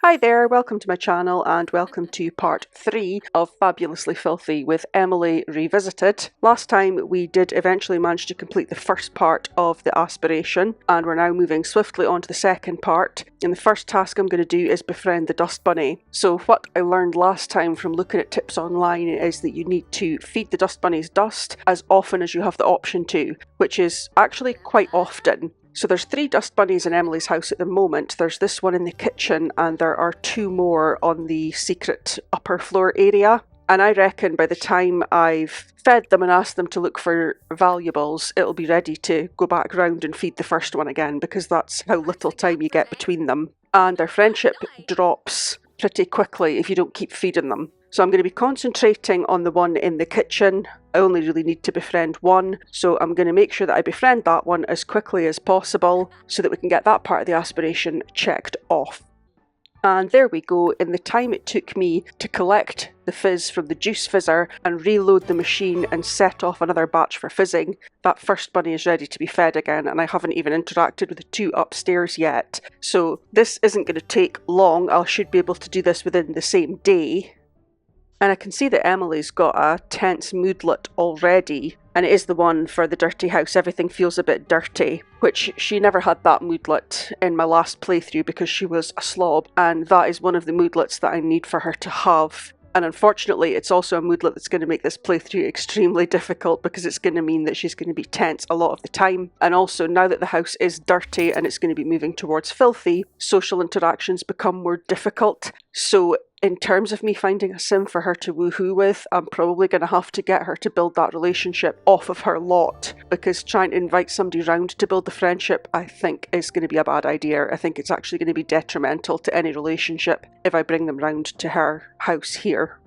Hi there, welcome to my channel and welcome to part 3 of Fabulously Filthy with Emily Revisited. Last time we did eventually manage to complete the first part of the aspiration and we're now moving swiftly on to the second part. And the first task I'm going to do is befriend the dust bunny. So what I learned last time from looking at tips online is that you need to feed the dust bunnies dust as often as you have the option to, which is actually quite often. So there's 3 dust bunnies in Emily's house at the moment. There's this one in the kitchen and there are 2 more on the secret upper floor area. And I reckon by the time I've fed them and asked them to look for valuables, it'll be ready to go back round and feed the first one again, because that's how little time you get between them. And their friendship drops pretty quickly if you don't keep feeding them. So I'm going to be concentrating on the one in the kitchen. I only really need to befriend one, so I'm going to make sure that I befriend that one as quickly as possible so that we can get that part of the aspiration checked off. And there we go. In the time it took me to collect the fizz from the juice fizzer and reload the machine and set off another batch for fizzing, that first bunny is ready to be fed again, and I haven't even interacted with the 2 upstairs yet. So this isn't going to take long. I should be able to do this within the same day. And I can see that Emily's got a tense moodlet already, and it is the one for the dirty house. Everything feels a bit dirty, which she never had that moodlet in my last playthrough because she was a slob, and that is one of the moodlets that I need for her to have. And unfortunately, it's also a moodlet that's going to make this playthrough extremely difficult because it's going to mean that she's going to be tense a lot of the time. And also, now that the house is dirty and it's going to be moving towards filthy, social interactions become more difficult. So in terms of me finding a sim for her to woohoo with, I'm probably going to have to get her to build that relationship off of her lot, because trying to invite somebody round to build the friendship, I think, is going to be a bad idea. I think it's actually going to be detrimental to any relationship if I bring them round to her house here.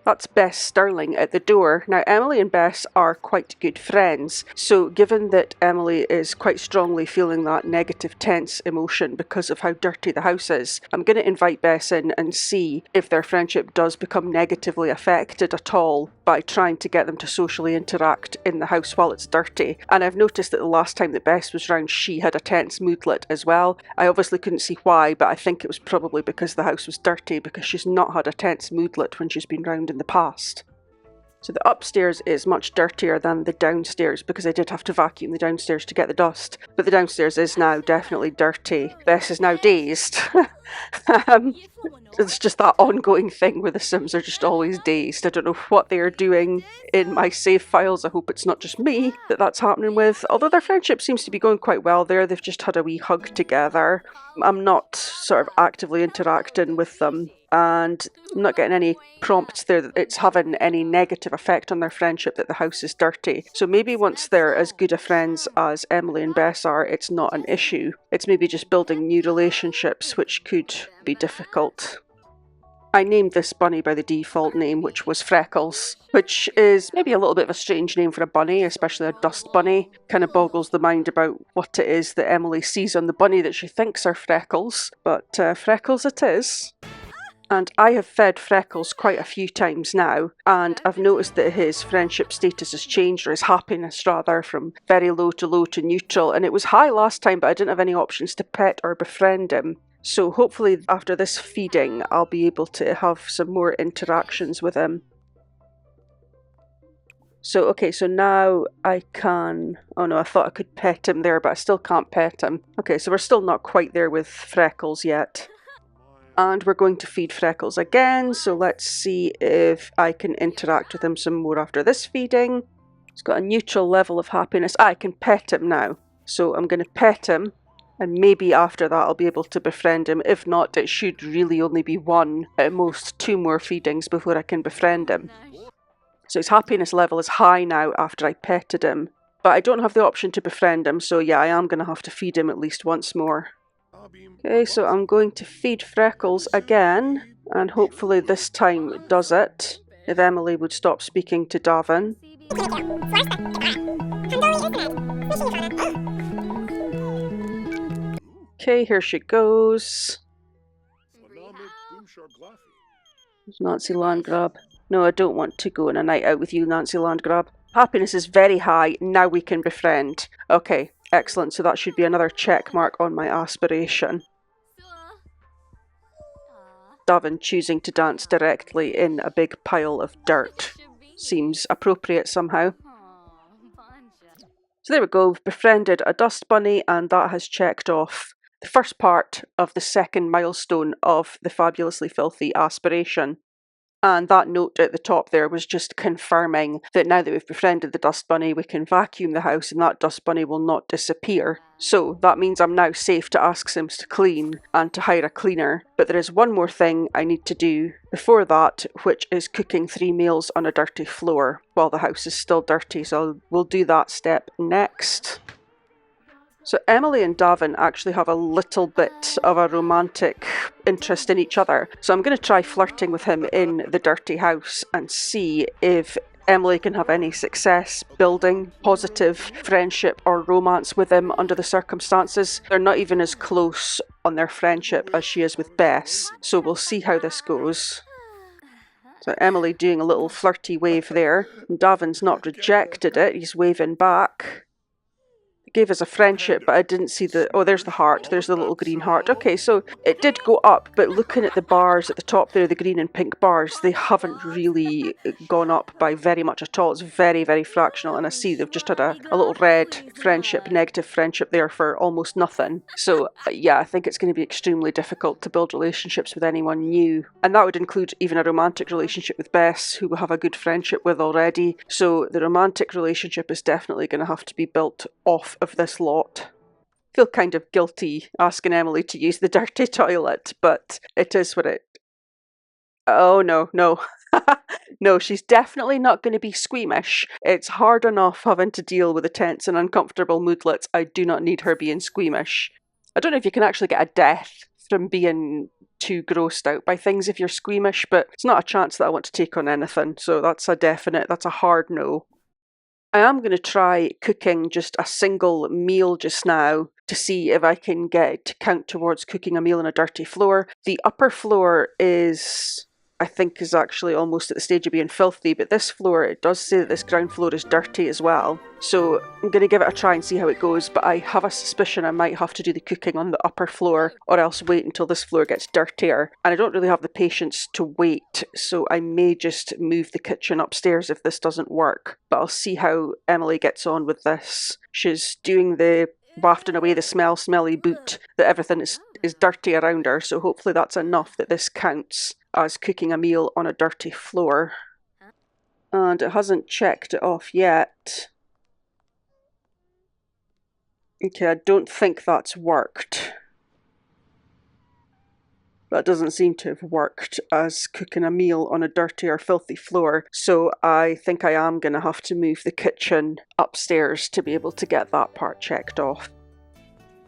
That's Bess Sterling at the door. Now, Emily and Bess are quite good friends, so given that Emily is quite strongly feeling that negative, tense emotion because of how dirty the house is, I'm going to invite Bess in and see if their friendship does become negatively affected at all by trying to get them to socially interact in the house while it's dirty. And I've noticed that the last time that Bess was round, she had a tense moodlet as well. I obviously couldn't see why, but I think it was probably because the house was dirty, because she's not had a tense moodlet when she's been round in the past. So the upstairs is much dirtier than the downstairs because I did have to vacuum the downstairs to get the dust, but the downstairs is now definitely dirty. Bess is now dazed. It's just that ongoing thing where the Sims are just always dazed. I don't know what they are doing in my save files. I hope it's not just me that that's happening with, although their friendship seems to be going quite well there. They've just had a wee hug together. I'm not sort of actively interacting with them, and I'm not getting any prompts there that it's having any negative effect on their friendship that the house is dirty. So maybe once they're as good of friends as Emily and Bess are, it's not an issue. It's maybe just building new relationships, which could be difficult. I named this bunny by the default name, which was Freckles, which is maybe a little bit of a strange name for a bunny, especially a dust bunny. Kind of boggles the mind about what it is that Emily sees on the bunny that she thinks are Freckles, but Freckles it is. And I have fed Freckles quite a few times now, and I've noticed that his friendship status has changed, or his happiness rather, from very low to neutral, and it was high last time, but I didn't have any options to pet or befriend him. So hopefully after this feeding I'll be able to have some more interactions with him. So okay, so now I can... oh no, I thought I could pet him there, but I still can't pet him. Okay, so we're still not quite there with Freckles yet. And we're going to feed Freckles again, so let's see if I can interact with him some more after this feeding. He's got a neutral level of happiness. I can pet him now. So I'm going to pet him, and maybe after that I'll be able to befriend him. If not, it should really only be 1, at most 2 more feedings before I can befriend him. So his happiness level is high now after I petted him. But I don't have the option to befriend him, so yeah, I am going to have to feed him at least once more. Okay, so I'm going to feed Freckles again, and hopefully this time it does it. If Emily would stop speaking to Davin. Okay, here she goes. Nancy Landgrab. No, I don't want to go on a night out with you, Nancy Landgrab. Happiness is very high. Now we can befriend. Okay, excellent. So that should be another check mark on my aspiration. Davin choosing to dance directly in a big pile of dirt seems appropriate somehow. So there we go, we've befriended a dust bunny, and that has checked off the first part of the second milestone of the Fabulously Filthy Aspiration. And that note at the top there was just confirming that now that we've befriended the dust bunny, we can vacuum the house and that dust bunny will not disappear. So that means I'm now safe to ask Sims to clean and to hire a cleaner. But there is one more thing I need to do before that, which is cooking 3 meals on a dirty floor while the house is still dirty. So we'll do that step next. So Emily and Davin actually have a little bit of a romantic interest in each other. So I'm going to try flirting with him in the dirty house and see if Emily can have any success building positive friendship or romance with him under the circumstances. They're not even as close on their friendship as she is with Bess. So we'll see how this goes. So Emily doing a little flirty wave there. Davin's not rejected it, he's waving back. Gave us a friendship, but I didn't see the... Oh, there's the heart. There's the little green heart. Okay, so it did go up, but looking at the bars at the top there, the green and pink bars, they haven't really gone up by very much at all. It's very, very fractional, and I see they've just had a little red friendship, negative friendship there for almost nothing. So, yeah, I think it's going to be extremely difficult to build relationships with anyone new. And that would include even a romantic relationship with Bess, who we have a good friendship with already. So the romantic relationship is definitely going to have to be built off of this lot. I feel kind of guilty asking Emily to use the dirty toilet, but it is what it... Oh no, no. No, she's definitely not going to be squeamish. It's hard enough having to deal with the tense and uncomfortable moodlets. I do not need her being squeamish. I don't know if you can actually get a death from being too grossed out by things if you're squeamish, but it's not a chance that I want to take on anything, so that's a definite, that's a hard no. I am going to try cooking just a single meal just now to see if I can get it to count towards cooking a meal on a dirty floor. The upper floor is, I think, is actually almost at the stage of being filthy, but this floor, it does say that this ground floor is dirty as well. So I'm going to give it a try and see how it goes, but I have a suspicion I might have to do the cooking on the upper floor or else wait until this floor gets dirtier. And I don't really have the patience to wait, so I may just move the kitchen upstairs if this doesn't work. But I'll see how Emily gets on with this. She's doing the wafting away the smelly boot that everything is dirty around her, so hopefully that's enough that this counts as cooking a meal on a dirty floor. And it hasn't checked it off yet. Okay, I don't think that's worked. That doesn't seem to have worked as cooking a meal on a dirty or filthy floor, so I think I am going to have to move the kitchen upstairs to be able to get that part checked off.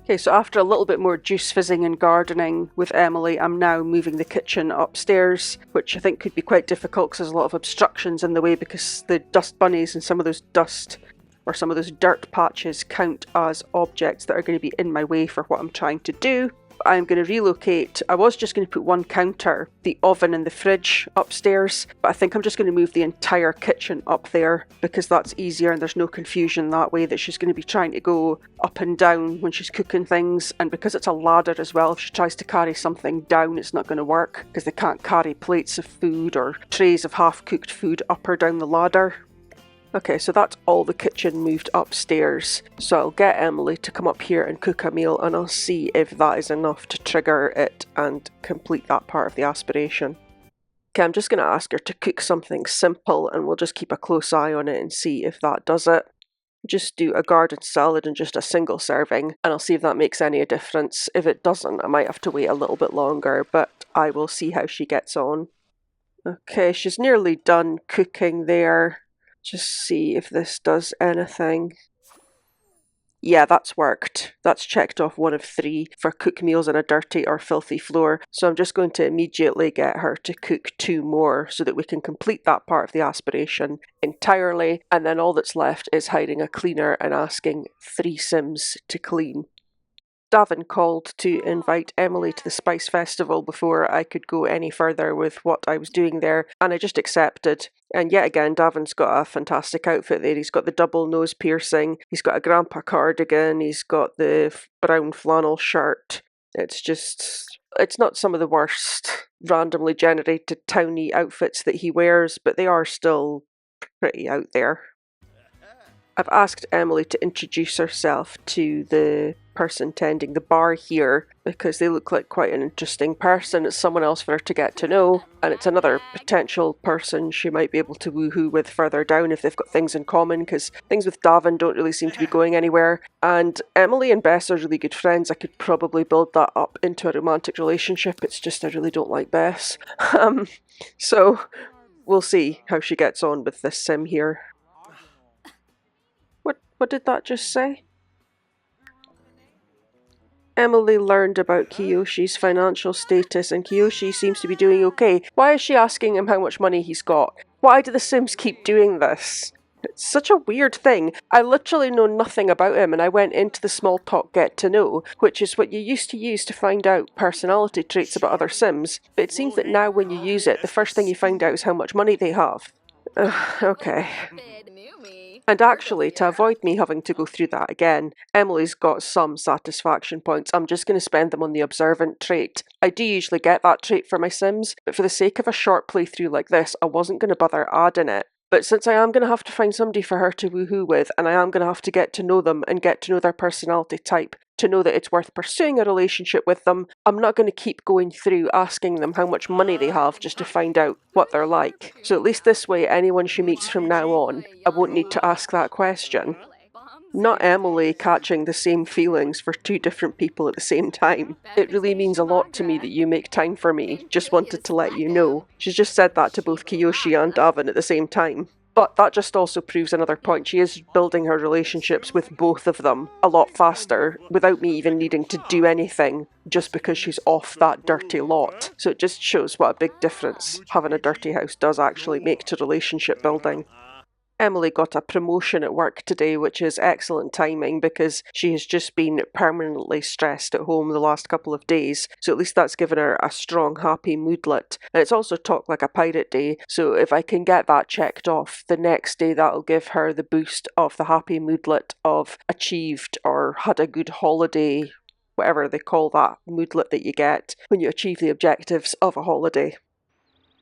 Okay, so after a little bit more juice fizzing and gardening with Emily, I'm now moving the kitchen upstairs, which I think could be quite difficult because there's a lot of obstructions in the way because the dust bunnies and some of those dust or some of those dirt patches count as objects that are going to be in my way for what I'm trying to do. I'm going to relocate. I was just going to put one counter, the oven and the fridge upstairs, but I think I'm just going to move the entire kitchen up there because that's easier and there's no confusion that way that she's going to be trying to go up and down when she's cooking things. And because it's a ladder as well, if she tries to carry something down, it's not going to work because they can't carry plates of food or trays of half-cooked food up or down the ladder. Okay, so that's all the kitchen moved upstairs. So I'll get Emily to come up here and cook a meal and I'll see if that is enough to trigger it and complete that part of the aspiration. Okay, I'm just going to ask her to cook something simple and we'll just keep a close eye on it and see if that does it. Just do a garden salad and just a single serving and I'll see if that makes any difference. If it doesn't, I might have to wait a little bit longer, but I will see how she gets on. Okay, she's nearly done cooking there. Just see if this does anything. Yeah, that's worked. That's checked off 1 of 3 for cook meals on a dirty or filthy floor. So I'm just going to immediately get her to cook 2 more so that we can complete that part of the aspiration entirely. And then all that's left is hiring a cleaner and asking 3 Sims to clean. Davin called to invite Emily to the Spice Festival before I could go any further with what I was doing there, and I just accepted. And yet again, Davin's got a fantastic outfit there. He's got the double nose piercing, he's got a grandpa cardigan, he's got the brown flannel shirt. It's just It's not some of the worst randomly generated towny outfits that he wears, but they are still pretty out there. I've asked Emily to introduce herself to the person tending the bar here because they look like quite an interesting person. It's someone else for her to get to know, and it's another potential person she might be able to woohoo with further down if they've got things in common, because things with Davin don't really seem to be going anywhere. And Emily and Bess are really good friends. I could probably build that up into a romantic relationship. It's just I really don't like Bess. So we'll see how she gets on with this sim here. What did that just say? Emily learned about Kiyoshi's financial status, and Kiyoshi seems to be doing okay. Why is she asking him how much money he's got? Why do the Sims keep doing this? It's such a weird thing. I literally know nothing about him, and I went into the small talk get to know, which is what you used to use to find out personality traits about other Sims. But it seems that now when you use it, the first thing you find out is how much money they have. Okay. And actually, to avoid me having to go through that again, Emily's got some satisfaction points. I'm just going to spend them on the observant trait. I do usually get that trait for my Sims, but for the sake of a short playthrough like this, I wasn't going to bother adding it. But since I am going to have to find somebody for her to woohoo with, and I am going to have to get to know them and get to know their personality type, to know that it's worth pursuing a relationship with them, I'm not going to keep going through asking them how much money they have just to find out what they're like. So at least this way, anyone she meets from now on, I won't need to ask that question. Not Emily catching the same feelings for two different people at the same time. It really means a lot to me that you make time for me. Just wanted to let you know. She's just said that to both Kiyoshi and Davin at the same time. But that just also proves another point. She is building her relationships with both of them a lot faster without me even needing to do anything just because she's off that dirty lot. So it just shows what a big difference having a dirty house does actually make to relationship building. Emily got a promotion at work today, which is excellent timing because she has just been permanently stressed at home the last couple of days. So at least that's given her a strong, happy moodlet. And it's also Talk Like a Pirate Day. So if I can get that checked off, the next day that'll give her the boost of the happy moodlet of achieved or had a good holiday, whatever they call that moodlet that you get when you achieve the objectives of a holiday.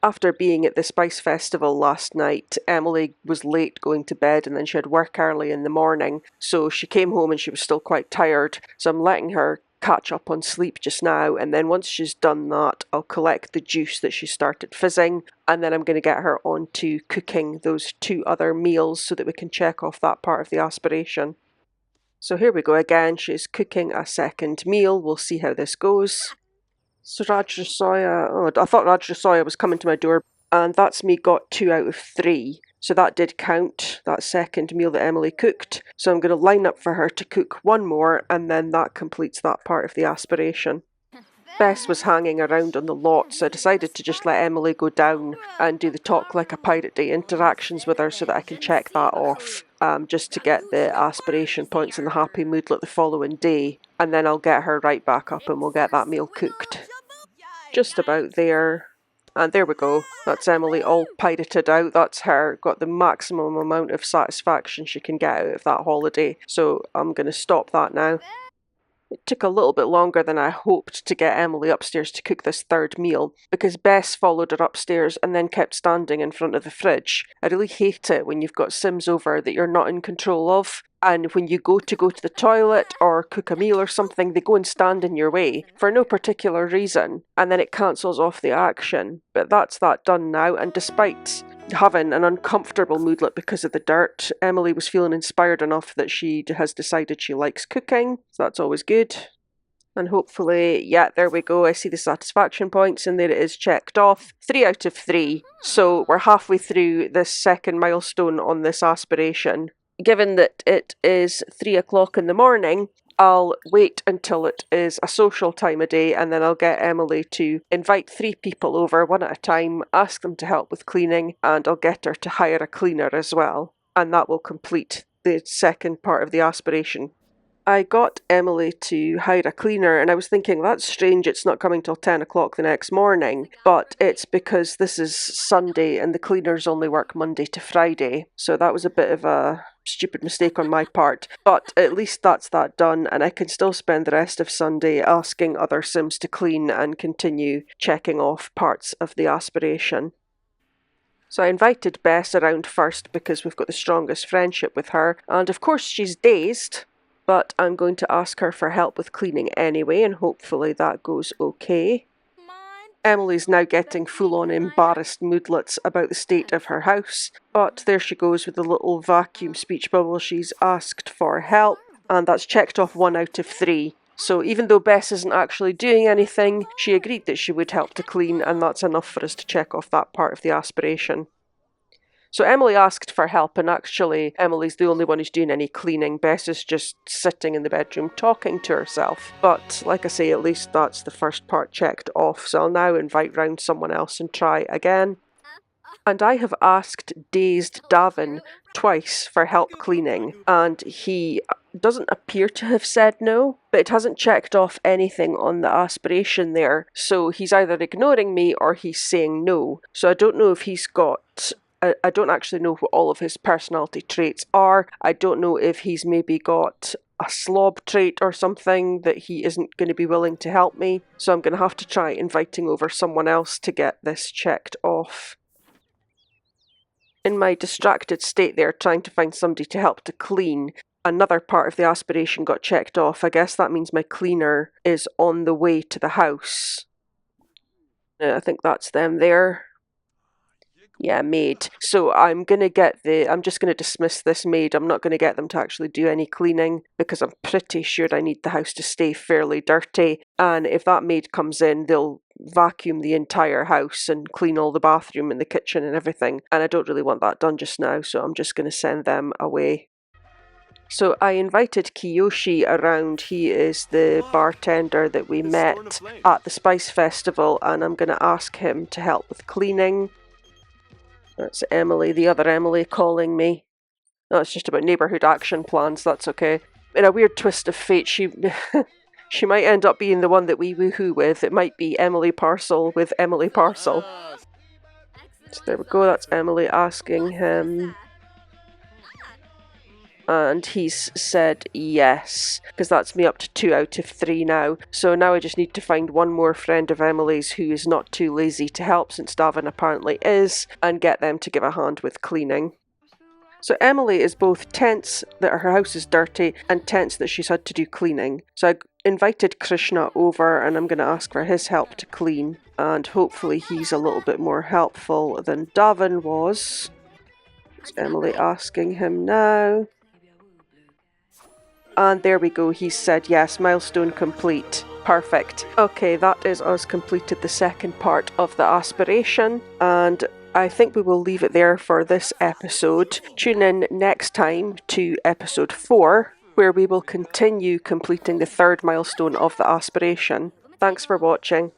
After being at the Spice Festival last night, Emily was late going to bed and then she had work early in the morning. So she came home and she was still quite tired. So I'm letting her catch up on sleep just now. And then once she's done that, I'll collect the juice that she started fizzing. And then I'm going to get her on to cooking those 2 other meals so that we can check off that part of the aspiration. So here we go again. She's cooking a second meal. We'll see how this goes. So Rajrasoya, I thought Rajrasoya was coming to my door, and that's me got 2 out of 3. So that did count, that second meal that Emily cooked. So I'm going to line up for her to cook 1 more, and then that completes that part of the aspiration. Bess was hanging around on the lot, so I decided to just let Emily go down and do the Talk Like a Pirate Day interactions with her so that I can check that off, just to get the aspiration points and the happy moodlet the following day. And then I'll get her right back up and we'll get that meal cooked. Just about there. And there we go. That's Emily all pirated out. That's her. Got the maximum amount of satisfaction she can get out of that holiday. So I'm going to stop that now. It took a little bit longer than I hoped to get Emily upstairs to cook this 3rd meal, because Bess followed her upstairs and then kept standing in front of the fridge. I really hate it when you've got Sims over that you're not in control of, and when you go to the toilet or cook a meal or something, they go and stand in your way for no particular reason, and then it cancels off the action. But that's that done now, and despite having an uncomfortable moodlet because of the dirt, Emily was feeling inspired enough that she has decided she likes cooking, so that's always good. And hopefully, yeah, there we go, I see the satisfaction points and there it is checked off. 3 out of 3, so we're halfway through this second milestone on this aspiration. Given that it is 3 o'clock in the morning, I'll wait until it is a social time of day, and then I'll get Emily to invite 3 people over, 1 at a time, ask them to help with cleaning, and I'll get her to hire a cleaner as well. And that will complete the second part of the aspiration. I got Emily to hire a cleaner, and I was thinking, that's strange, it's not coming till 10 o'clock the next morning. But it's because this is Sunday and the cleaners only work Monday to Friday. So that was a bit of a stupid mistake on my part. But at least that's that done, and I can still spend the rest of Sunday asking other Sims to clean and continue checking off parts of the aspiration. So I invited Bess around first because we've got the strongest friendship with her, and of course she's dazed, but I'm going to ask her for help with cleaning anyway, and hopefully that goes okay. Emily's now getting full-on embarrassed moodlets about the state of her house, but there she goes with the little vacuum speech bubble. She's asked for help, and that's checked off 1 out of 3. So even though Bess isn't actually doing anything, she agreed that she would help to clean, and that's enough for us to check off that part of the aspiration. So Emily asked for help, and actually Emily's the only one who's doing any cleaning. Bess is just sitting in the bedroom talking to herself. But like I say, at least that's the first part checked off. So I'll now invite round someone else and try again. And I have asked dazed Davin twice for help cleaning, and he doesn't appear to have said no, but it hasn't checked off anything on the aspiration there. So he's either ignoring me or he's saying no. So I don't know if he's got... I don't actually know what all of his personality traits are. I don't know if he's maybe got a slob trait or something that he isn't going to be willing to help me. So I'm going to have to try inviting over someone else to get this checked off. In my distracted state there, trying to find somebody to help to clean, another part of the aspiration got checked off. I guess that means my cleaner is on the way to the house. I think that's them there. Yeah, maid. So I'm just going to dismiss this maid. I'm not going to get them to actually do any cleaning because I'm pretty sure I need the house to stay fairly dirty. And if that maid comes in, they'll vacuum the entire house and clean all the bathroom and the kitchen and everything. And I don't really want that done just now, so I'm just going to send them away. So I invited Kiyoshi around. He is the bartender that we met at the Spice Festival, and I'm going to ask him to help with cleaning. That's Emily, the other Emily, calling me. No, it's just about neighbourhood action plans, that's okay. In a weird twist of fate, she might end up being the one that we woohoo with. It might be Emily Parcel with Emily Parcel. So there we go, that's Emily asking him. And he's said yes, because that's me up to 2 out of 3 now. So now I just need to find one more friend of Emily's who is not too lazy to help, since Davin apparently is, and get them to give a hand with cleaning. So Emily is both tense that her house is dirty and tense that she's had to do cleaning. So I invited Krishna over, and I'm going to ask for his help to clean, and hopefully he's a little bit more helpful than Davin was. It's Emily asking him now. And there we go, he said yes, milestone complete. Perfect. Okay, that is us completed the second part of the aspiration, and I think we will leave it there for this episode. Tune in next time to episode 4, where we will continue completing the third milestone of the aspiration. Thanks for watching.